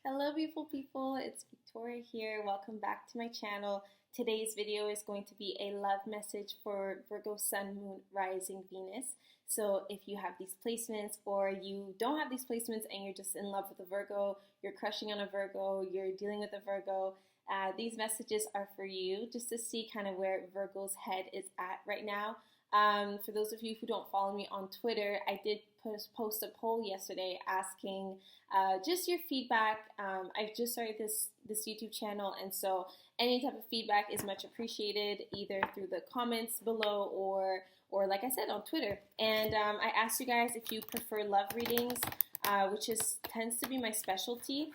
Hello beautiful people, it's Victoria here. Welcome back to my channel. Today's video is going to be a love message for Virgo Sun, Moon, Rising, Venus. So if you have these placements or you don't have these placements and you're just in love with a Virgo, you're crushing on a Virgo, you're dealing with a Virgo, these messages are for you just to see kind of where Virgo's head is at right now. For those of you who don't follow me on Twitter, I did post a poll yesterday asking just your feedback. I've just started this YouTube channel, and so any type of feedback is much appreciated, either through the comments below or like I said, on Twitter. And I asked you guys if you prefer love readings, which tends to be my specialty,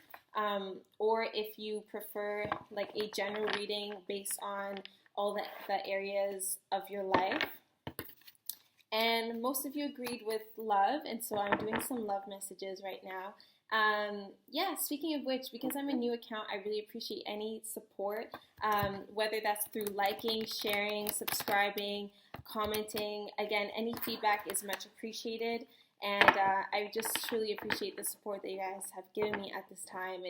or if you prefer like a general reading based on all the areas of your life. And most of you agreed with love, and so I'm doing some love messages right now. Yeah, speaking of which, because I'm a new account, I really appreciate any support, whether that's through liking, sharing, subscribing, commenting. Again, any feedback is much appreciated, and I just truly appreciate the support that you guys have given me at this time.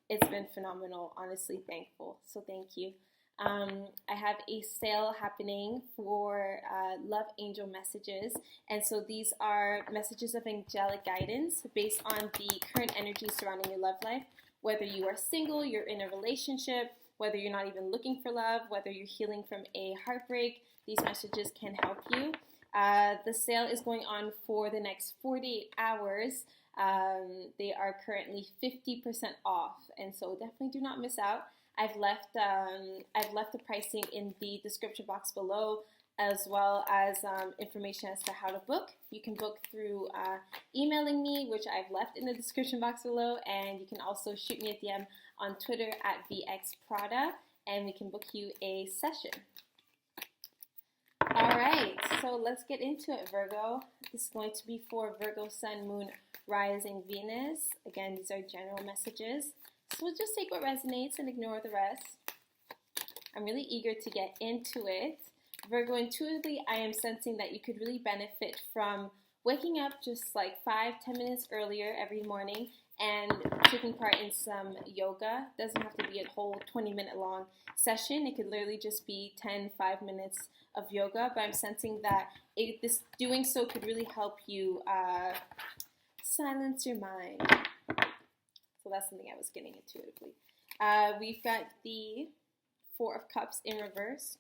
It's been phenomenal, honestly thankful, so thank you. I have a sale happening for Love Angel messages, and so these are messages of angelic guidance based on the current energy surrounding your love life, whether you are single, you're in a relationship, whether you're not even looking for love, whether you're healing from a heartbreak. These messages can help you. The sale is going on for the next 48 hours. They are currently 50% off, and so definitely do not miss out. I've left the pricing in the description box below, as well as information as to how to book. You can book through emailing me, which I've left in the description box below, and you can also shoot me a DM on Twitter at VXPRADA, and we can book you a session. Alright, so let's get into it, Virgo. This is going to be for Virgo Sun, Moon, Rising, Venus. Again, these are general messages. So we'll just take what resonates and ignore the rest. I'm really eager to get into it. Virgo, intuitively, I am sensing that you could really benefit from waking up just like 5-10 minutes earlier every morning and taking part in some yoga. It doesn't have to be a whole 20-minute long session. It could literally just be 5 minutes of yoga, but I'm sensing that doing so could really help you silence your mind. So that's something I was getting intuitively. We've got the Four of Cups in reverse.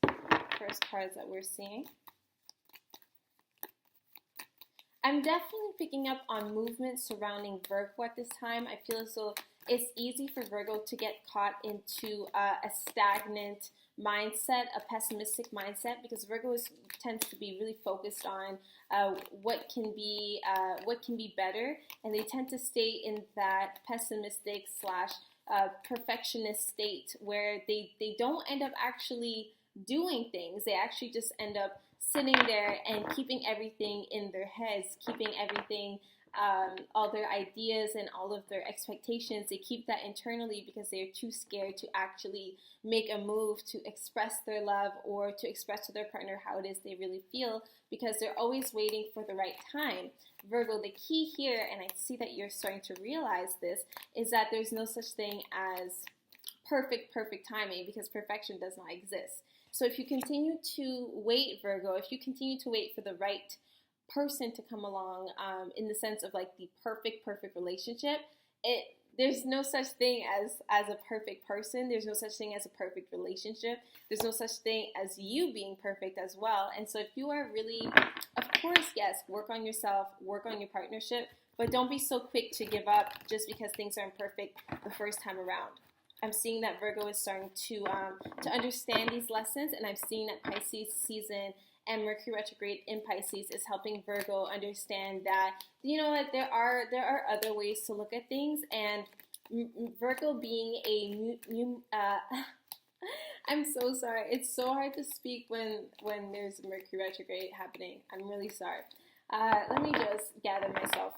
First cards that we're seeing. I'm definitely picking up on movement surrounding Virgo at this time. I feel as though it's easy for Virgo to get caught into a stagnant mindset, a pessimistic mindset, because Virgo tends to be really focused on what can be better, and they tend to stay in that pessimistic / perfectionist state where they don't end up actually doing things. They actually just end up sitting there and keeping everything in their heads, keeping everything, all their ideas and all of their expectations. They keep that internally because they're too scared to actually make a move to express their love or to express to their partner how it is they really feel, because they're always waiting for the right time. Virgo, the key here, and I see that you're starting to realize this, is that there's no such thing as perfect timing, because perfection does not exist. So if you continue to wait, Virgo, if you continue to wait for the right person to come along, in the sense of like the perfect relationship, there's no such thing as a perfect person. There's no such thing as a perfect relationship. There's no such thing as you being perfect as well. And so if you are really, of course, yes, work on yourself, work on your partnership, but don't be so quick to give up just because things aren't perfect the first time around. I'm seeing that Virgo is starting to understand these lessons, and I'm seeing that Pisces season and Mercury retrograde in Pisces is helping Virgo understand that, you know what, there are other ways to look at things, and Virgo being a new I'm so sorry. It's so hard to speak when there's Mercury retrograde happening. I'm really sorry. Let me just gather myself.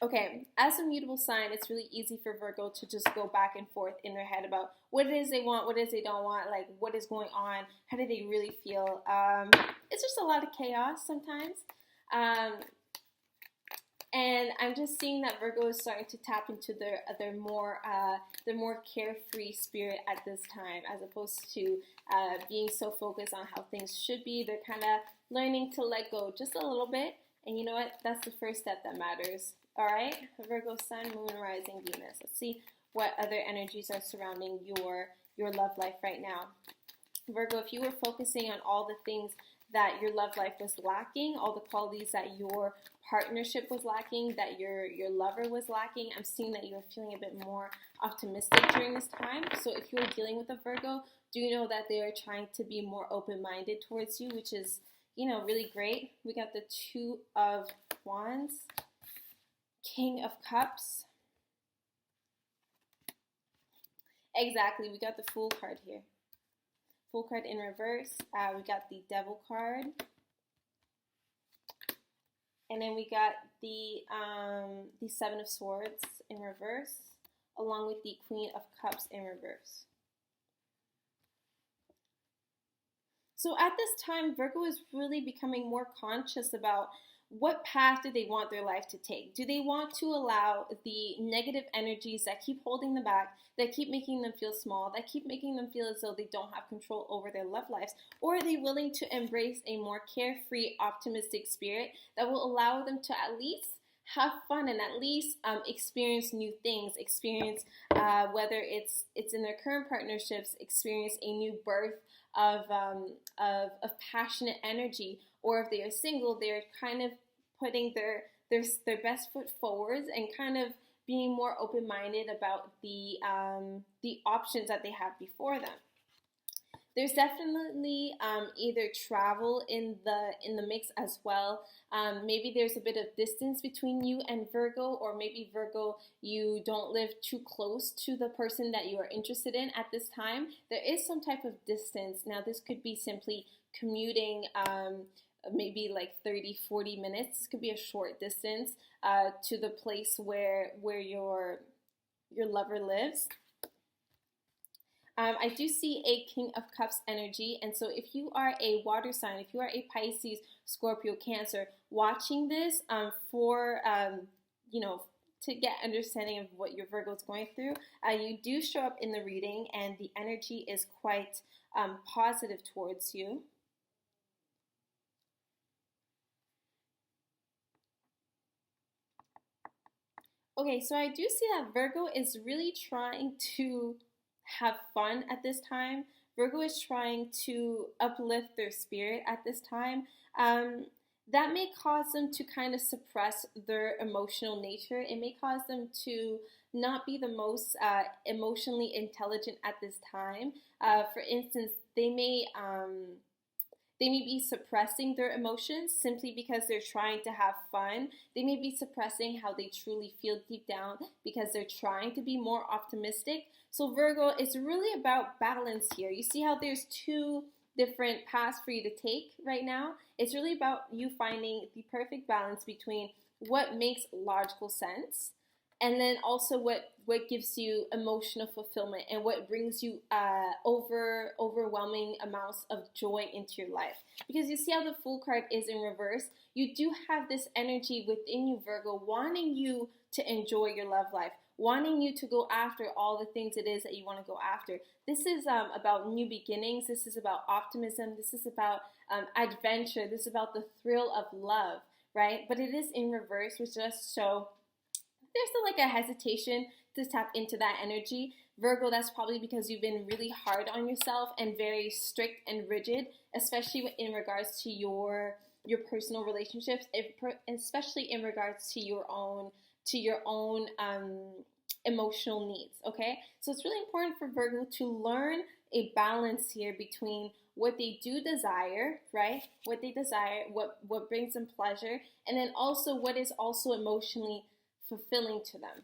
Okay, as a mutable sign, it's really easy for Virgo to just go back and forth in their head about what it is they want, what it is they don't want, like what is going on, how do they really feel. It's just a lot of chaos sometimes. And I'm just seeing that Virgo is starting to tap into their more carefree spirit at this time, as opposed to being so focused on how things should be. They're kind of learning to let go just a little bit. And you know what? That's the first step that matters. All right, Virgo Sun, Moon, Rising, Venus. Let's see what other energies are surrounding your love life right now. Virgo, if you were focusing on all the things that your love life was lacking, all the qualities that your partnership was lacking, that your lover was lacking, I'm seeing that you're feeling a bit more optimistic during this time. So if you're dealing with a Virgo, do you know that they are trying to be more open-minded towards you, which is, you know, really great. We got the Two of Wands, King of Cups. Exactly, we got the Fool card here. Fool card in reverse. We got the Devil card. And then we got the Seven of Swords in reverse, along with the Queen of Cups in reverse. So at this time, Virgo is really becoming more conscious about what path do they want their life to take. Do they want to allow the negative energies that keep holding them back, that keep making them feel small, that keep making them feel as though they don't have control over their love lives? Or are they willing to embrace a more carefree, optimistic spirit that will allow them to at least have fun and at least experience new things, experience whether it's in their current partnerships, experience a new birth of passionate energy, or if they are single, they're kind of putting their best foot forwards and kind of being more open-minded about the options that they have before them. There's definitely either travel in the mix as well. Maybe there's a bit of distance between you and Virgo, or maybe Virgo, you don't live too close to the person that you are interested in at this time. There is some type of distance. Now, this could be simply commuting, maybe like 30-40 minutes. This could be a short distance to the place where your lover lives. I do see a King of Cups energy, and so if you are a water sign, if you are a Pisces, Scorpio, Cancer, watching this for you know, to get understanding of what your Virgo is going through, you do show up in the reading, and the energy is quite positive towards you. Okay, so I do see that Virgo is really trying to have fun at this time. Virgo is trying to uplift their spirit at this time. That may cause them to kind of suppress their emotional nature. It may cause them to not be the most emotionally intelligent at this time. For instance, they may be suppressing their emotions simply because they're trying to have fun. They may be suppressing how they truly feel deep down because they're trying to be more optimistic. So Virgo, it's really about balance here. You see how there's two different paths for you to take right now? It's really about you finding the perfect balance between what makes logical sense and then also what gives you emotional fulfillment and what brings you overwhelming amounts of joy into your life. Because you see how the Fool card is in reverse? You do have this energy within you, Virgo, wanting you to enjoy your love life, wanting you to go after all the things it is that you want to go after. This is about new beginnings. This is about optimism. This is about adventure. This is about the thrill of love, right? But it is in reverse, which just show there's still like a hesitation to tap into that energy. Virgo, that's probably because you've been really hard on yourself and very strict and rigid, especially in regards to your personal relationships, especially in regards to your own emotional needs. Okay, so it's really important for Virgo to learn a balance here between what they do desire, right? What they desire, what brings them pleasure, and then also what is also emotionally fulfilling to them.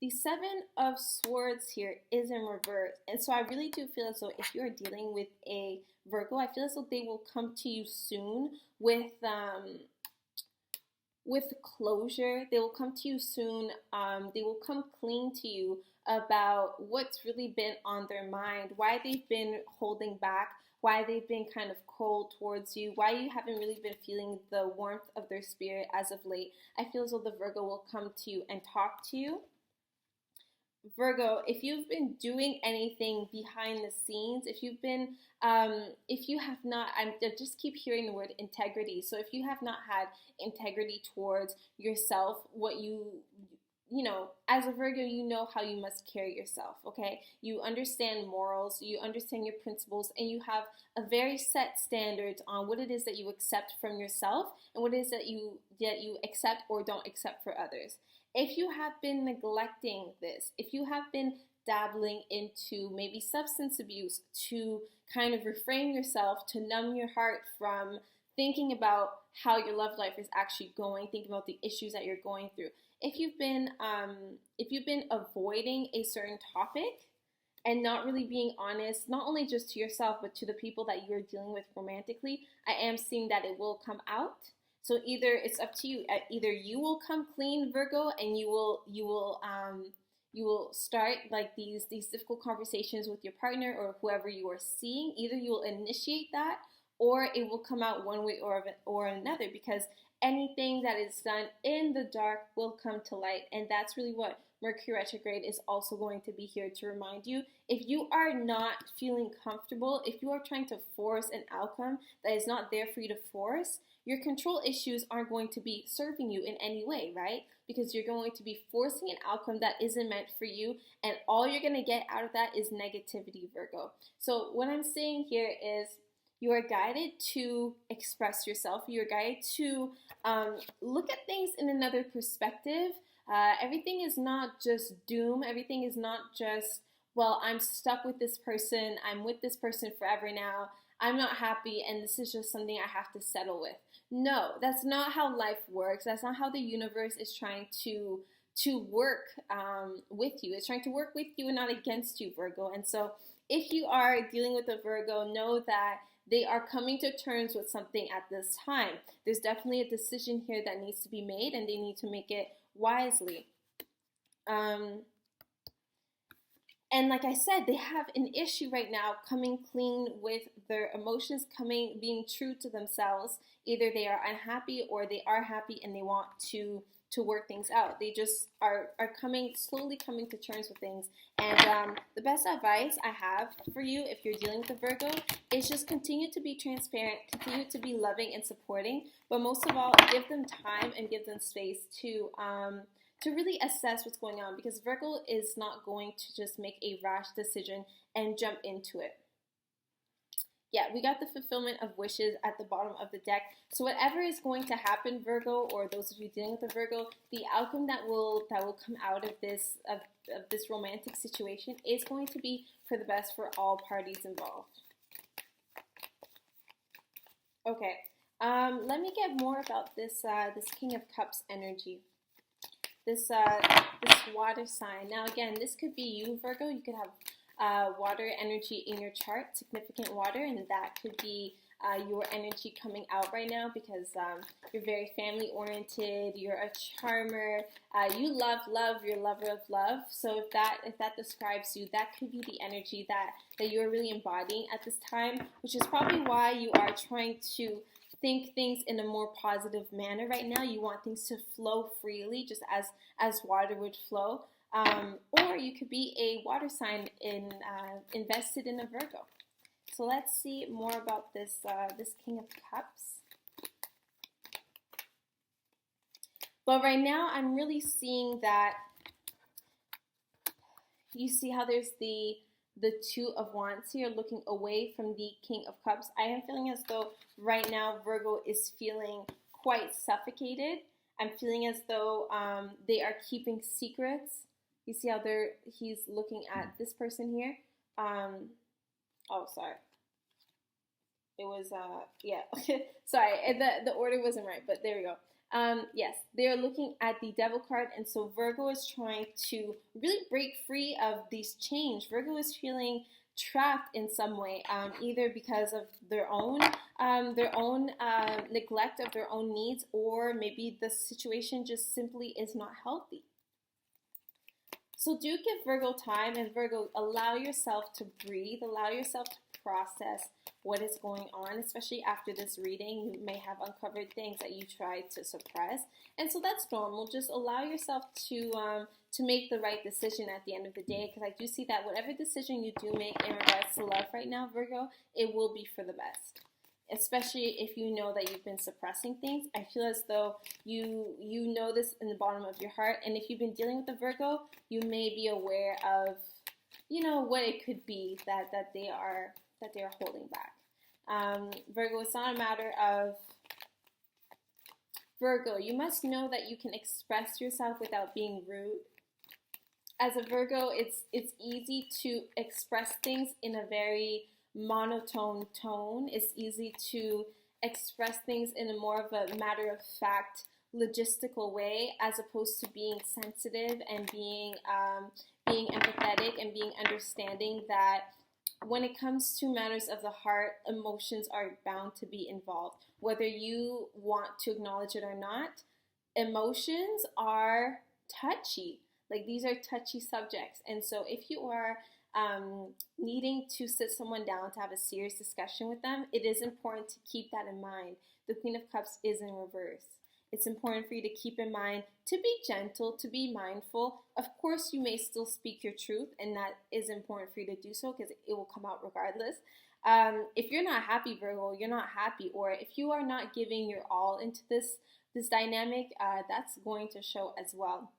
The Seven of Swords here is in reverse, and so I really do feel as though if you're dealing with a Virgo, I feel as though they will come to you soon with closure. They will come to you soon. They will come clean to you about what's really been on their mind, why they've been holding back, why they've been kind of cold towards you, why you haven't really been feeling the warmth of their spirit as of late. I feel as though the Virgo will come to you and talk to you. Virgo, if you've been doing anything behind the scenes, if you have not, I just keep hearing the word integrity. So if you have not had integrity towards yourself, what you know, as a Virgo, you know how you must carry yourself, okay? You understand morals, you understand your principles, and you have a very set standards on what it is that you accept from yourself and what it is that you accept or don't accept for others. If you have been neglecting this, if you have been dabbling into maybe substance abuse to kind of reframe yourself, to numb your heart from thinking about how your love life is actually going, thinking about the issues that you're going through. If you've been avoiding a certain topic and not really being honest, not only just to yourself, but to the people that you're dealing with romantically, I am seeing that it will come out. So either it's up to you. Either you will come clean, Virgo, and you will start like these difficult conversations with your partner or whoever you are seeing. Either you will initiate that, or it will come out one way or another, because anything that is done in the dark will come to light. And that's really what Mercury retrograde is also going to be here to remind you. If you are not feeling comfortable, if you are trying to force an outcome that is not there for you to force, your control issues aren't going to be serving you in any way, right? Because you're going to be forcing an outcome that isn't meant for you, and all you're going to get out of that is negativity, Virgo. So what I'm saying here is, you are guided to express yourself. You're guided to look at things in another perspective. Everything is not just doom. Everything is not just, well, I'm stuck with this person. I'm with this person forever now. I'm not happy, and this is just something I have to settle with. No, that's not how life works. That's not how the universe is trying to work with you. It's trying to work with you and not against you, Virgo. And so if you are dealing with a Virgo, know that they are coming to terms with something at this time. There's definitely a decision here that needs to be made, and they need to make it wisely. And like I said, they have an issue right now coming clean with their emotions, being true to themselves. Either they are unhappy or they are happy and they want to work things out. They just are slowly coming to terms with things. And the best advice I have for you if you're dealing with a Virgo is just continue to be transparent, continue to be loving and supporting, but most of all, give them time and give them space to really assess what's going on, because Virgo is not going to just make a rash decision and jump into it. Yeah, we got the fulfillment of wishes at the bottom of the deck. So whatever is going to happen, Virgo, or those of you dealing with a Virgo, the outcome that will come out of this romantic situation is going to be for the best for all parties involved. Okay, let me get more about this King of Cups energy. This water sign. Now again, this could be you, Virgo. You could have water energy in your chart, significant water, and that could be your energy coming out right now, because you're very family oriented, you're a charmer, you love, you're a lover of love. So if that describes you, that could be the energy that you're really embodying at this time, which is probably why you are trying to think things in a more positive manner right now. You want things to flow freely, just as water would flow. Or you could be a water sign invested in a Virgo. So let's see more about this King of Cups. But right now, I'm really seeing that you see how there's the Two of Wands here, looking away from the King of Cups. I am feeling as though right now Virgo is feeling quite suffocated. I'm feeling as though they are keeping secrets. You see how he's looking at this person here. Oh, sorry. It was, yeah. Sorry, the order wasn't right, but there we go. Yes, they're looking at the Devil card, and so Virgo is trying to really break free of these chains. Virgo is feeling trapped in some way, either because of their own neglect of their own needs, or maybe the situation just simply is not healthy. So do give Virgo time, and Virgo, allow yourself to breathe, allow yourself to process what is going on, especially after this reading. You may have uncovered things that you tried to suppress, and so that's normal. Just allow yourself to make the right decision at the end of the day, because I do see that whatever decision you do make in regards to love right now, Virgo, it will be for the best. Especially if you know that you've been suppressing things. I feel as though you know this in the bottom of your heart, and if you've been dealing with a Virgo, you may be aware of, you know, what it could be that they are holding back. Virgo, it's not a matter of, Virgo, you must know that you can express yourself without being rude. As a Virgo, it's easy to express things in a very monotone tone. It's easy to express things in a more of a matter of fact, logistical way, as opposed to being sensitive and being empathetic and being understanding that when it comes to matters of the heart, emotions are bound to be involved. Whether you want to acknowledge it or not, emotions are touchy. Like, these are touchy subjects. And so if you are needing to sit someone down to have a serious discussion with them, it is important to keep that in mind. The Queen of Cups is in reverse. It's important for you to keep in mind to be gentle, to be mindful. Of course, you may still speak your truth, and that is important for you to do so because it will come out regardless. If you're not happy, Virgo, you're not happy, or if you are not giving your all into this dynamic, that's going to show as well.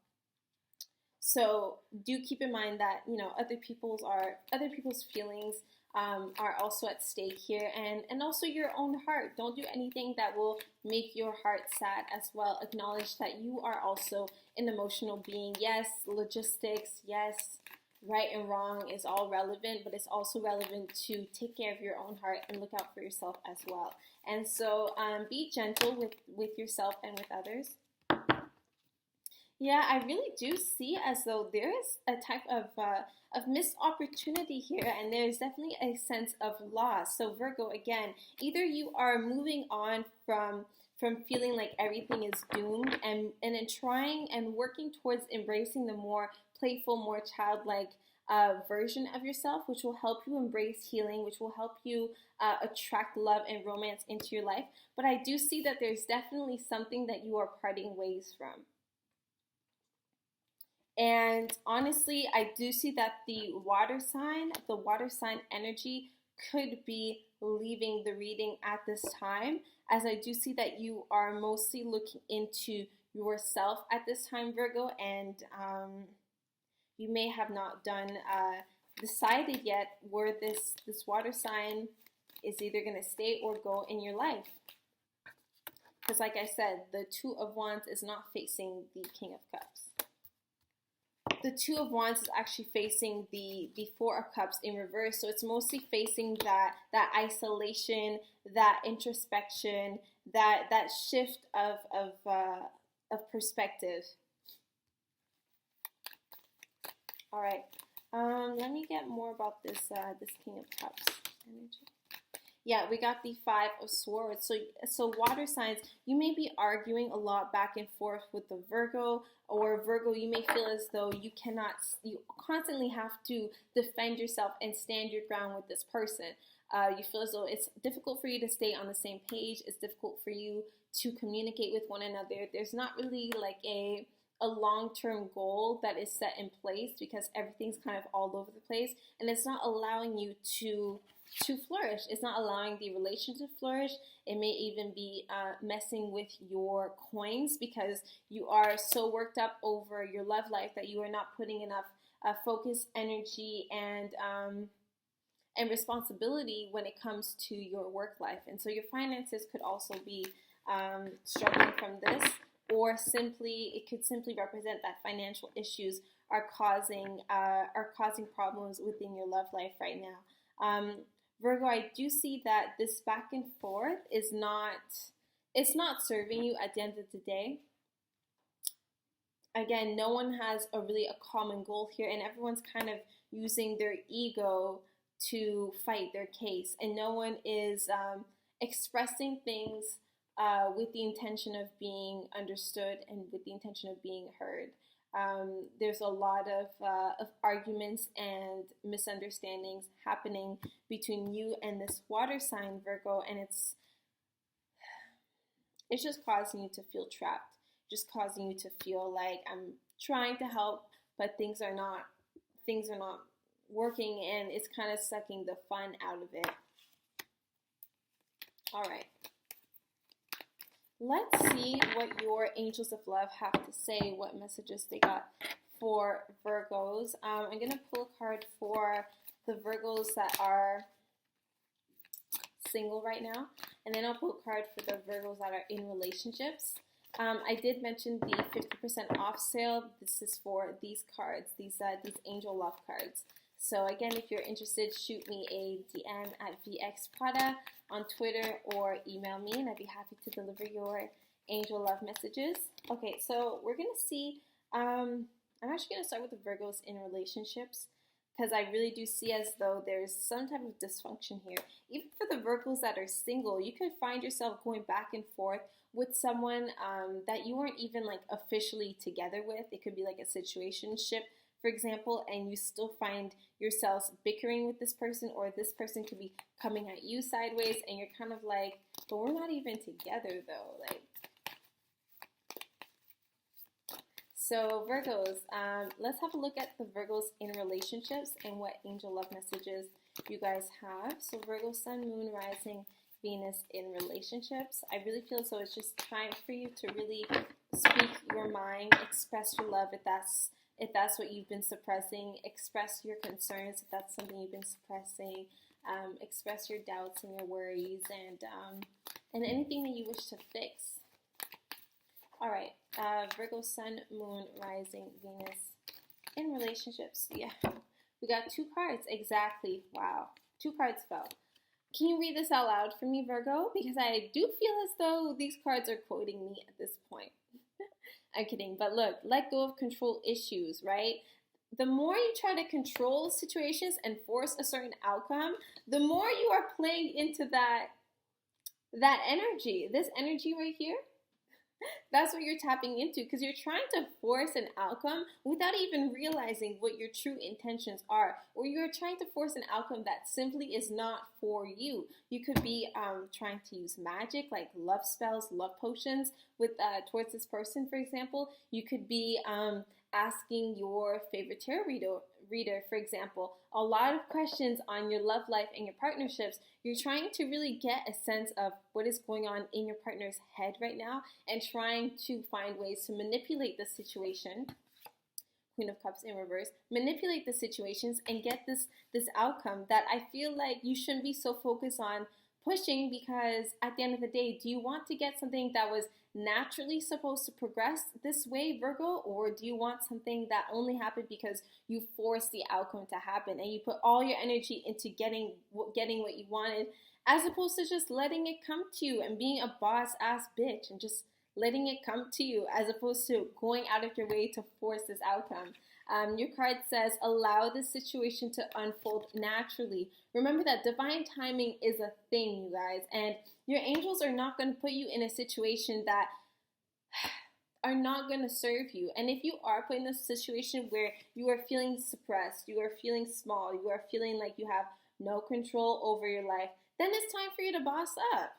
So do keep in mind that, you know, other people's feelings are also at stake here, and also your own heart. Don't do anything that will make your heart sad as well. Acknowledge that you are also an emotional being. Yes, logistics, yes, right and wrong is all relevant, but it's also relevant to take care of your own heart and look out for yourself as well. And so be gentle with yourself and with others. Yeah, I really do see as though there is a type of missed opportunity here, and there's definitely a sense of loss. So Virgo, again, either you are moving on from feeling like everything is doomed, and in trying and working towards embracing the more playful, more childlike version of yourself, which will help you embrace healing, which will help you attract love and romance into your life. But I do see that there's definitely something that you are parting ways from. And honestly, I do see that the water sign energy could be leaving the reading at this time, as I do see that you are mostly looking into yourself at this time, Virgo, and you may have not decided yet where this water sign is either going to stay or go in your life. Because like I said, the Two of Wands is not facing the King of Cups. The Two of Wands is actually facing the Four of Cups in reverse. So it's mostly facing that isolation, that introspection, that shift of perspective. All right. Let me get more about this King of Cups energy. Yeah, we got the Five of Swords. So water signs, you may be arguing a lot back and forth with the Virgo, or Virgo, you may feel as though you constantly have to defend yourself and stand your ground with this person. You feel as though it's difficult for you to stay on the same page. It's difficult for you to communicate with one another. There's not really like a long-term goal that is set in place, because everything's kind of all over the place, and it's not allowing you to flourish. It's not allowing the relationship to flourish. It may even be messing with your coins, because you are so worked up over your love life that you are not putting enough focus, energy, and responsibility when it comes to your work life. And so your finances could also be struggling from this, or it could simply represent that financial issues are causing problems within your love life right now. Virgo, I do see that this back and forth it's not serving you at the end of the day. Again, no one has a common goal here, and everyone's kind of using their ego to fight their case, and no one is expressing things with the intention of being understood and with the intention of being heard. There's a lot of arguments and misunderstandings happening between you and this water sign, Virgo, and it's just causing you to feel trapped, just causing you to feel like I'm trying to help, but things are not working, and it's kind of sucking the fun out of it. All right. Let's see what your angels of love have to say, what messages they got for Virgos. I'm going to pull a card for the Virgos that are single right now, and then I'll pull a card for the Virgos that are in relationships. I did mention the 50% off sale. This is for these cards, these angel love cards. So again, if you're interested, shoot me a DM at VXPRADA on Twitter or email me, and I'd be happy to deliver your angel love messages. Okay, so we're going to see, I'm actually going to start with the Virgos in relationships, because I really do see as though there's some type of dysfunction here. Even for the Virgos that are single, you could find yourself going back and forth with someone that you weren't even like officially together with. It could be like a situationship, for example, and you still find yourselves bickering with this person, or this person could be coming at you sideways, and you're kind of like, but we're not even together though. Like, so Virgos, let's have a look at the Virgos in relationships and what angel love messages you guys have. So Virgo, Sun, Moon, Rising, Venus in relationships. I really feel so it's just time for you to really speak your mind, express your love if that's what you've been suppressing, express your concerns if that's something you've been suppressing, express your doubts and your worries, and anything that you wish to fix. All right, Virgo, Sun, Moon, Rising, Venus in relationships. Yeah, we got 2 cards exactly. Wow, 2 cards fell. Can you read this out loud for me, Virgo? Because I do feel as though these cards are quoting me at this point. I'm kidding, but look, let go of control issues, right? The more you try to control situations and force a certain outcome, the more you are playing into that energy. This energy right here, that's what you're tapping into, because you're trying to force an outcome without even realizing what your true intentions are, or you're trying to force an outcome that simply is not for you. You could be trying to use magic, like love spells, love potions, with towards this person, for example. You could be asking your favorite tarot reader, for example, a lot of questions on your love life and your partnerships. You're trying to really get a sense of what is going on in your partner's head right now, and trying to find ways to manipulate the situation. Queen of Cups in reverse. Manipulate the situations and get this outcome that I feel like you shouldn't be so focused on pushing, because at the end of the day, do you want to get something that was naturally supposed to progress this way, Virgo, or do you want something that only happened because you forced the outcome to happen and you put all your energy into getting what you wanted, as opposed to just letting it come to you and being a boss ass bitch and just letting it come to you, as opposed to going out of your way to force this outcome. Your card says, allow the situation to unfold naturally. Remember that divine timing is a thing, you guys, and your angels are not going to put you in a situation that are not going to serve you. And if you are put in a situation where you are feeling suppressed, you are feeling small, you are feeling like you have no control over your life, then it's time for you to boss up.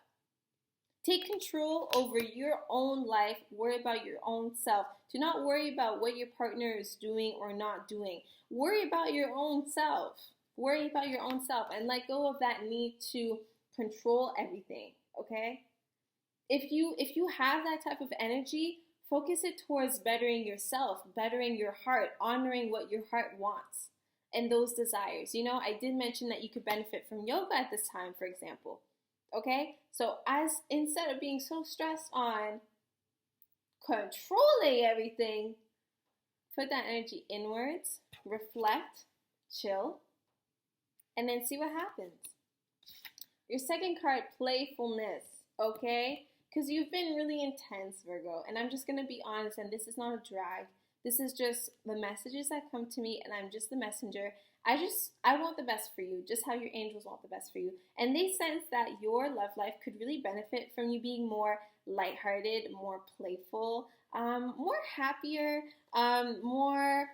Take control over your own life. Worry about your own self. Do not worry about what your partner is doing or not doing. Worry about your own self. Worry about your own self and let go of that need to control everything, okay? If you have that type of energy, focus it towards bettering yourself, bettering your heart, honoring what your heart wants and those desires. You know, I did mention that you could benefit from yoga at this time, for example. Okay, so instead of being so stressed on controlling everything, put that energy inwards, reflect, chill, and then see what happens. Your second card, playfulness, okay? Because you've been really intense, Virgo, and I'm just going to be honest, and this is not a drag. This is just the messages that come to me, and I'm just the messenger. I want the best for you, just how your angels want the best for you. And they sense that your love life could really benefit from you being more lighthearted, more playful, more happier, more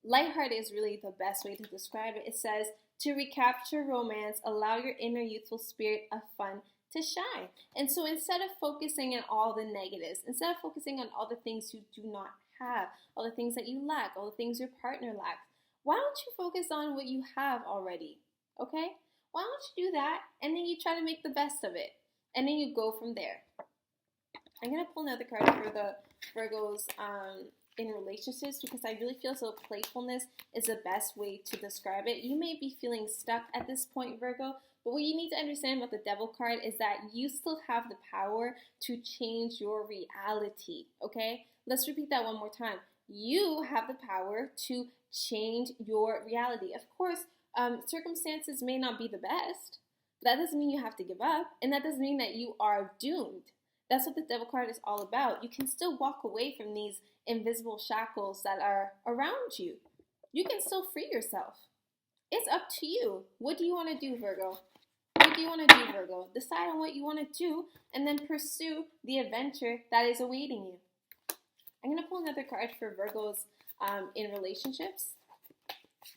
lighthearted is really the best way to describe it. It says, to recapture romance, allow your inner youthful spirit of fun to shine. And so instead of focusing on all the negatives, instead of focusing on all the things you do not have, all the things that you lack, all the things your partner lacks, why don't you focus on what you have already? Okay? Why don't you do that, and then you try to make the best of it, and then you go from there. I'm going to pull another card for the Virgos in relationships, because I really feel so playfulness is the best way to describe it. You may be feeling stuck at this point, Virgo, but what you need to understand about the Devil card is that you still have the power to change your reality, okay? Let's repeat that one more time. You have the power to change your reality. Of course, circumstances may not be the best, but that doesn't mean you have to give up, and that doesn't mean that you are doomed. That's what the Devil card is all about. You can still walk away from these invisible shackles that are around you. You can still free yourself. It's up to you. What do you want to do, Virgo? What do you want to do, Virgo? Decide on what you want to do, and then pursue the adventure that is awaiting you. I'm going to pull another card for Virgos in relationships.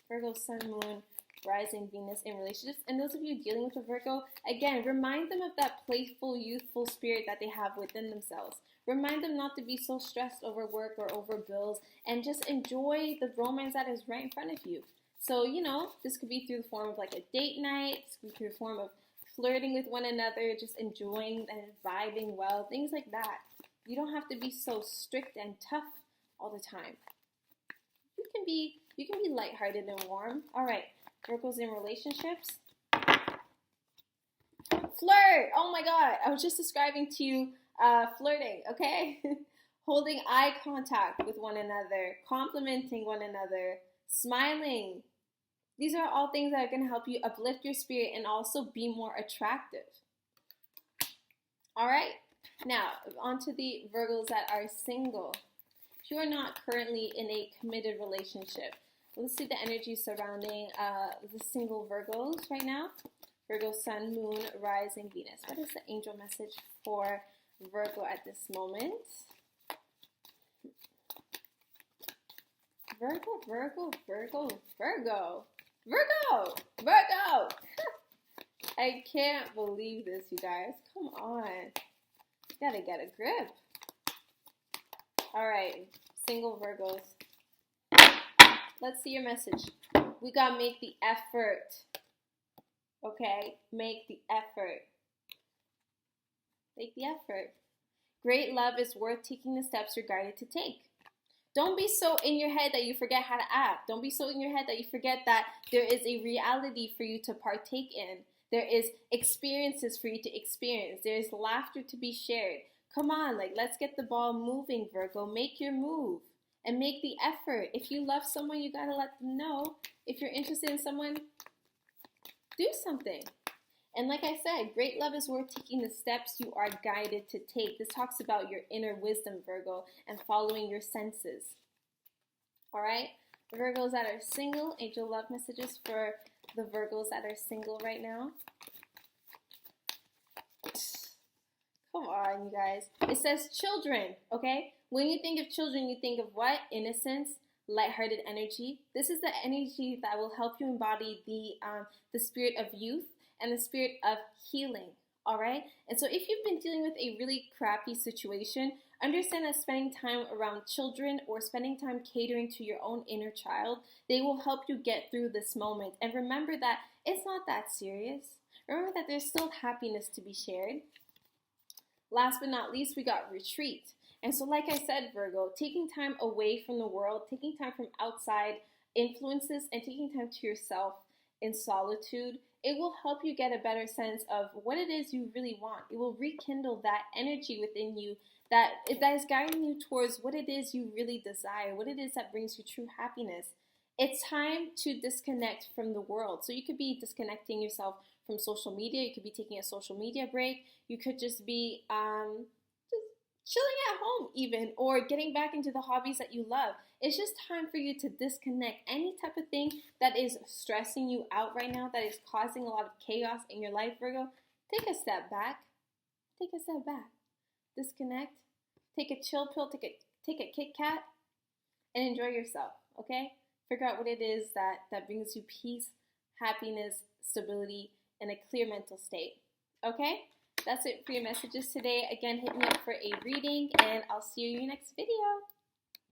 Virgo, Sun, Moon, Rising, Venus in relationships. And those of you dealing with a Virgo, again, remind them of that playful, youthful spirit that they have within themselves. Remind them not to be so stressed over work or over bills, and just enjoy the romance that is right in front of you. So, you know, this could be through the form of like a date night. This could be through the form of flirting with one another, just enjoying and vibing well, things like that. You don't have to be so strict and tough all the time. You can be lighthearted and warm. All right, Virgos in relationships. Flirt. Oh my God, I was just describing to you flirting, okay? Holding eye contact with one another, complimenting one another, smiling. These are all things that are going to help you uplift your spirit and also be more attractive. All right, now on to the Virgos that are single. If you are not currently in a committed relationship, let's see the energy surrounding the single Virgos right now. Virgo, Sun, Moon, Rising, Venus. What is the angel message for Virgo at this moment? Virgo, Virgo, Virgo, Virgo, Virgo, Virgo. I can't believe this, you guys. Come on. You gotta get a grip. All right, single Virgos. Let's see your message. We gotta make the effort. Okay, make the effort. Make the effort. Great love is worth taking the steps you're guided to take. Don't be so in your head that you forget how to act. Don't be so in your head that you forget that there is a reality for you to partake in. There is experiences for you to experience. There is laughter to be shared. Come on, let's get the ball moving, Virgo. Make your move and make the effort. If you love someone, you gotta let them know. If you're interested in someone, do something. And like I said, great love is worth taking the steps you are guided to take. This talks about your inner wisdom, Virgo, and following your senses. All right? Virgos that are single, angel love messages for the Virgos that are single right now. Come on, you guys. It says children, okay? When you think of children, you think of what? Innocence, lighthearted energy. This is the energy that will help you embody the spirit of youth and the spirit of healing, all right? And so if you've been dealing with a really crappy situation, understand that spending time around children or spending time catering to your own inner child, they will help you get through this moment. And remember that it's not that serious. Remember that there's still happiness to be shared. Last but not least, we got retreat. And so like I said, Virgo, taking time away from the world, taking time from outside influences, and taking time to yourself in solitude, it will help you get a better sense of what it is you really want. It will rekindle that energy within you that is guiding you towards what it is you really desire, what it is that brings you true happiness. It's time to disconnect from the world. So you could be disconnecting yourself from social media. You could be taking a social media break. You could just be just chilling at home even, or getting back into the hobbies that you love. It's just time for you to disconnect. Any type of thing that is stressing you out right now, that is causing a lot of chaos in your life, Virgo, take a step back. Take a step back. Disconnect. take a chill pill, take a Kit Kat, and enjoy yourself, okay? Figure out what it is that brings you peace, happiness, stability, and a clear mental state, okay? That's it for your messages today. Again, hit me up for a reading, and I'll see you in your next video.